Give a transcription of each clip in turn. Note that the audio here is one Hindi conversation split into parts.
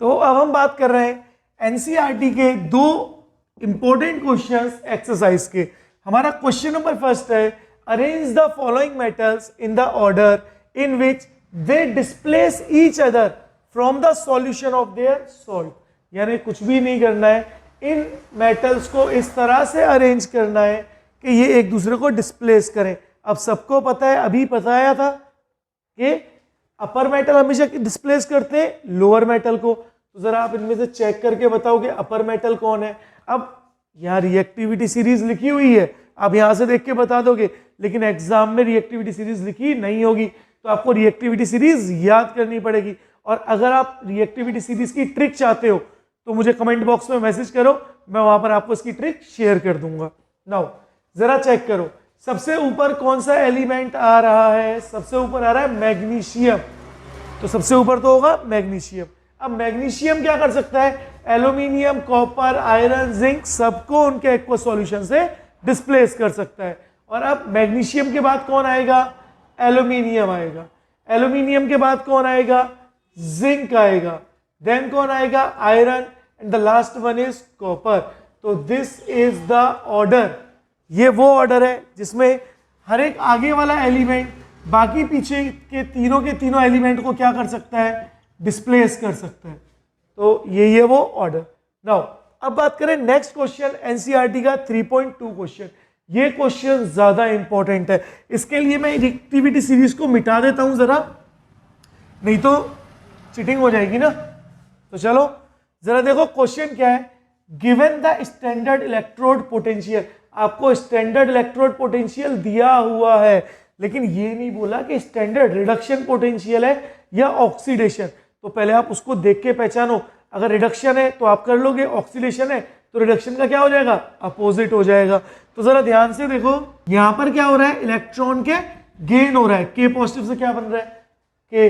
तो अब हम बात कर रहे हैं एनसीईआरटी के दो इंपॉर्टेंट क्वेश्चंस एक्सरसाइज के। हमारा क्वेश्चन नंबर फर्स्ट है, arrange the following metals in the order in which they displace each other from the solution of their salt. यानी कुछ भी नहीं करना है, इन मेटल्स को इस तरह से अरेंज करना है कि ये एक दूसरे को डिस्प्लेस करें। अब सबको पता है, अभी बताया था कि अपर मेटल हमेशा डिस्प्लेस करते हैं लोअर मेटल को। तो जरा आप इनमें से चेक करके बताओ कि अपर मेटल कौन है। अब यहाँ रिएक्टिविटी सीरीज लिखी हुई है, आप यहाँ से देख के बता दोगे, लेकिन एग्जाम में रिएक्टिविटी सीरीज लिखी नहीं होगी, तो आपको रिएक्टिविटी सीरीज याद करनी पड़ेगी। और अगर आप रिएक्टिविटी सीरीज की ट्रिक चाहते हो तो मुझे कमेंट बॉक्स में मैसेज करो, मैं वहां पर आपको इसकी ट्रिक शेयर कर दूंगा। नाउ जरा चेक करो, सबसे ऊपर कौन सा एलिमेंट आ रहा है? सबसे ऊपर आ रहा है मैग्नीशियम। तो सबसे ऊपर तो होगा मैग्नीशियम। अब मैग्नीशियम क्या कर सकता है? एल्यूमिनियम, कॉपर, आयरन, जिंक सबको उनके एक्वस सॉल्यूशन से डिस्प्लेस कर सकता है। और अब मैग्नीशियम के बाद कौन आएगा? एल्यूमिनियम आएगा। एल्यूमिनियम के बाद कौन आएगा? जिंक आएगा। देन कौन आएगा? Iron, and the last one is copper. तो दिस इज द ऑर्डर। ये वो ऑर्डर है जिसमें हर एक आगे वाला एलिमेंट बाकी पीछे के तीनों एलिमेंट को क्या कर सकता है? डिस्प्लेस कर सकता है। तो ये वो ऑर्डर। नाउ अब बात करें नेक्स्ट क्वेश्चन, एनसीईआरटी का 3.2 क्वेश्चन। ये क्वेश्चन ज्यादा इंपॉर्टेंट है। इसके लिए मैं रिएक्टिविटी सीरीज को मिटा देता हूं जरा, नहीं तो चीटिंग हो जाएगी ना। तो चलो जरा देखो क्वेश्चन क्या है। Given the standard electrode potential, आपको स्टैंडर्ड इलेक्ट्रोड पोटेंशियल दिया हुआ है, लेकिन ये नहीं बोला कि स्टैंडर्ड रिडक्शन पोटेंशियल है या ऑक्सीडेशन। तो पहले आप उसको देख के पहचानो। अगर रिडक्शन है तो आप कर लोगे, ऑक्सीडेशन है तो रिडक्शन का क्या हो जाएगा? अपोजिट हो जाएगा। तो जरा ध्यान से देखो, यहां पर क्या हो रहा है? इलेक्ट्रॉन के गेन हो रहा है। के पॉजिटिव से क्या बन रहा है? के।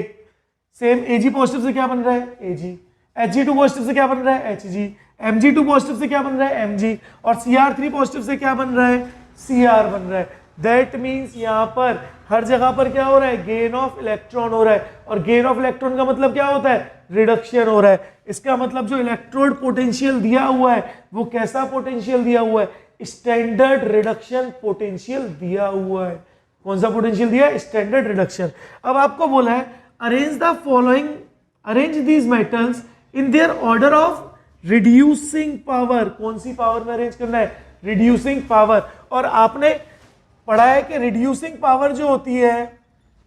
सेम एजी पॉजिटिव से क्या बन रहा है? एजी। Hg2 पॉजिटिव से क्या बन रहा है? Hg। Mg2 पॉजिटिव से क्या बन रहा है? Mg। और Cr3 पॉजिटिव से क्या बन रहा है? Cr बन रहा है। दैट मीन्स यहाँ पर हर जगह पर क्या हो रहा है? गेन ऑफ इलेक्ट्रॉन हो रहा है। और गेन ऑफ इलेक्ट्रॉन का मतलब क्या होता है? रिडक्शन हो रहा है। इसका मतलब जो इलेक्ट्रोड पोटेंशियल दिया हुआ है वो कैसा पोटेंशियल दिया हुआ है? स्टैंडर्ड रिडक्शन पोटेंशियल दिया हुआ है। कौन सा पोटेंशियल दिया है? Standard reduction. अब आपको बोला है arrange the following, arrange these metals in their order of reducing power. कौन सी पावर में अरेंज करना है? Reducing power. और आपने पढ़ा है कि रिड्यूसिंग पावर जो होती है,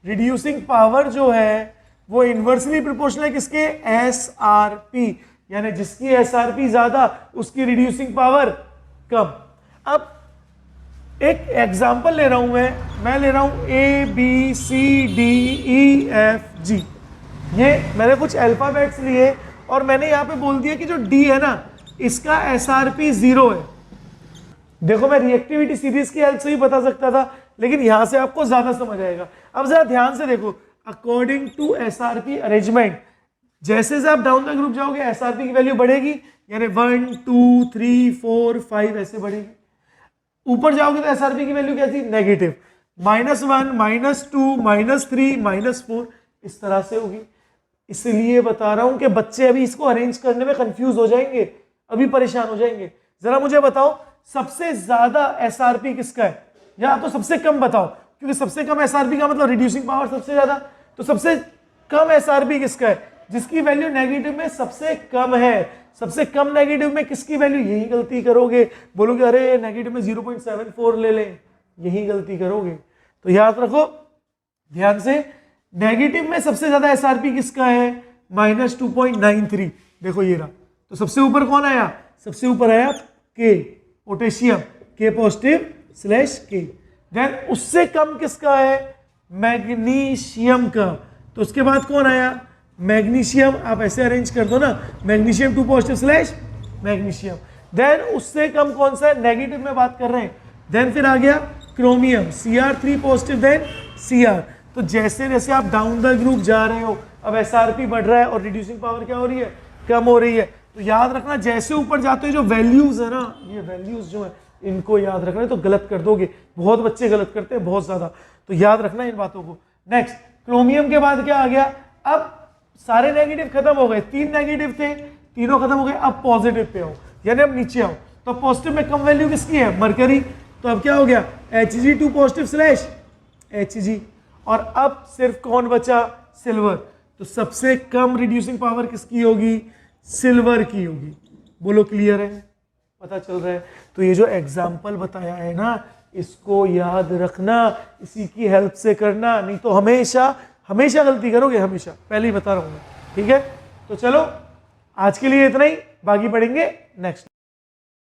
रिड्यूसिंग पावर जो है वो इनवर्सली प्रोपोर्शनल है किसके? एसआरपी। यानी जिसकी एसआरपी ज्यादा उसकी रिड्यूसिंग पावर कम। अब एक एग्जांपल ले रहा हूं मैं ले रहा हूं A B C D E F G. ये मैंने कुछ अल्फाबेट्स लिए और मैंने यहां पे बोल दिया कि जो डी है ना इसका एसआरपी 0 है। देखो मैं रिएक्टिविटी सीरीज की हेल्प से ही बता सकता था, लेकिन यहां से आपको ज्यादा समझ आएगा। अब जरा ध्यान से देखो, अकॉर्डिंग टू एसआरपी अरेंजमेंट, जैसे से आप डाउन द ग्रुप जाओगे एसआरपी की वैल्यू बढ़ेगी, यानी 1 2 3 4 5 ऐसे बढ़ेगी। ऊपर जाओगे तो एसआरपी की वैल्यू क्या थी? नेगेटिव। -1 -2 -3 -4 इस तरह से होगी। इसलिए बता रहा हूं कि बच्चे अभी इसको अरेंज करने में कंफ्यूज हो जाएंगे, अभी परेशान हो जाएंगे। जरा मुझे बताओ सबसे ज्यादा एसआरपी किसका है, या तो सबसे कम बताओ, क्योंकि सबसे कम एसआरपी का मतलब रिड्यूसिंग पावर सबसे ज्यादा। तो सबसे कम एसआरपी किसका है? जिसकी वैल्यू नेगेटिव में सबसे कम है। सबसे कम नेगेटिव में किसकी वैल्यू? यही गलती करोगे, बोलोगे अरे नेगेटिव में 0.74 ले लें, यही गलती करोगे। तो याद रखो ध्यान से, नेगेटिव में सबसे ज्यादा एसआरपी किसका है? -2.93। देखो ये रहा। तो सबसे ऊपर कौन आया? सबसे ऊपर आया के, पोटेशियम, के पॉजिटिव स्लैश के। देन उससे कम किसका है? मैग्नीशियम का। तो उसके बाद कौन आया? मैग्नीशियम। आप ऐसे अरेंज कर दो ना, magnesium 2 positive slash magnesium. Then उससे कम कौन सा है? नेगेटिव में बात कर रहे हैं। देन फिर आ गया chromium, Cr3 positive, then Cr। तो जैसे जैसे आप डाउन द ग्रुप जा रहे हो, अब एसआरपी बढ़ रहा है और रिड्यूसिंग पावर क्या हो रही है? कम हो रही है। तो याद रखना जैसे ऊपर जाते हो जो वैल्यूज है ना, ये वैल्यूज जो है इनको याद रखना है, तो गलत कर दोगे। बहुत बच्चे गलत करते हैं, बहुत ज्यादा। तो याद रखना इन बातों को। नेक्स्ट क्रोमियम के बाद क्या आ गया? अब सारे नेगेटिव खत्म हो गए, 3 नेगेटिव थे, तीनों खत्म हो गए, अब पॉजिटिव पे आओ, यानी अब नीचे आओ, तो पॉजिटिव में कम वैल्यू किसकी है, मरकरी, तो अब क्या हो गया Hg2 पॉजिटिव स्लैश Hg, और अब सिर्फ कौन बचा, सिल्वर, तो सबसे कम रिड्यूसिंग पावर किसकी होगी, सिल्वर की होगी। बोलो क्लियर है, पता चल रहा है। तो ये जो एग्जाम्पल बताया है ना, इसको याद रखना, इसी की हेल्प से करना, नहीं तो हमेशा हमेशा गलती करोगे, हमेशा, पहले ही बता रहा हूं मैं, ठीक है। तो चलो आज के लिए इतना ही, बाकी पढ़ेंगे नेक्स्ट।